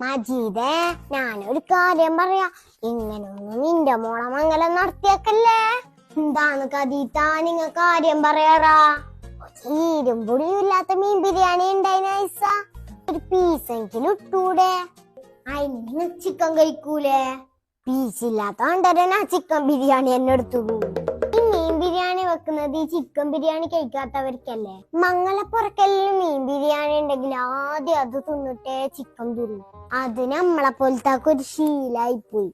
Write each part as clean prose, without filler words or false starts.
മജീദേ, ഞാനൊരു കാര്യം പറയാ. ഇങ്ങനൊന്നും നിന്റെ മോളെ മംഗലം നടത്തിയേക്കല്ലേ. എന്താണ് കദീത്ത നിങ്ങ കാര്യം പറയാറാ? ഈരും പൊടിയും ഇല്ലാത്ത മീൻ ബിരിയാണി ഉണ്ടായിന ഐസ, ഒരു പീസെങ്കിലും ഇട്ടൂടെ? അതിന് ചിക്കൻ കഴിക്കൂലേ? പീസില്ലാത്ത കണ്ടരനാ ചിക്കൻ ബിരിയാണി എന്നെ എടുത്തു പോകും. ഈ മീൻ ബിരിയാണി വെക്കുന്നത് ഈ ചിക്കൻ ബിരിയാണി കഴിക്കാത്തവർക്കല്ലേ. മംഗലപ്പുറക്കെല്ലാം മീൻ ബിരിയാണി ഉണ്ടെങ്കിൽ ആദ്യം അത് തിന്നിട്ടേ ചിക്കൻ തിന്നു. അത് നമ്മളെ പോലത്തെ ഒരു ശീലായി പോയി.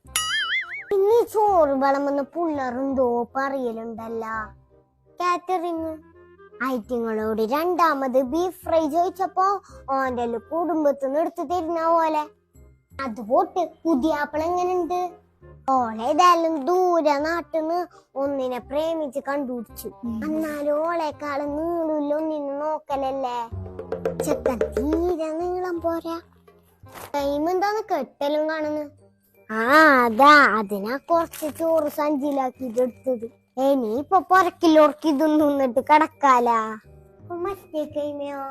പിന്നെ ഈ ചോറ് വിളമ്പുന്ന പിള്ളേരെന്തോ പറയലുണ്ടല്ല, കാറ്ററിങ് ഐറ്റങ്ങളോട് രണ്ടാമത് ബീഫ് ഫ്രൈ ചോദിച്ചപ്പോ ഓന്റെ കുടുംബത്തിന്ന് എടുത്തു തരുന്ന പോലെ. അത് പോട്ട് പുതിയാപ്പിള എങ്ങനെയുണ്ട്? ഓളേതായാലും ദൂരെ നാട്ടിന്ന് ഒന്നിനെ പ്രേമിച്ച് കണ്ടുപിടിച്ചു. എന്നാലും ഓളെക്കാളും നീളില്ല ഒന്നിനും നോക്കലല്ലേ. ചെക്കൻ തീരെ നീളം പോരാ. ടൈം എന്താന്ന് കെട്ടലും കാണുന്നു. അതാ അതിനാ കുറച്ച് ചോറ് സഞ്ചിയിലാക്കിട്ട് എടുത്തത്. ഇനിയിപ്പൊ പൊറക്കിലോർക്ക് ഇതൊന്നും നിന്നിട്ട് കിടക്കാലാ. മറ്റേ കൈമയോ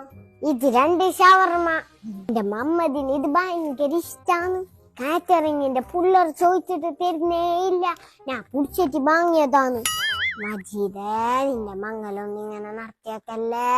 ഇത് 2 ഷവർമ. എന്റെ മമ്മദിന് ഇത് ഭയങ്കര ഇഷ്ടാണ്. കാറ്ററിങ്ങിന്റെ പിള്ളേർ ചോദിച്ചിട്ട് തരുന്നേ ഇല്ല, ഞാൻ പിടിച്ചിട്ട് വാങ്ങിയതാണ്. മജീദേ, നിന്റെ മംഗലൊന്നും ഇങ്ങനെ നടത്തിയേക്കല്ലേ.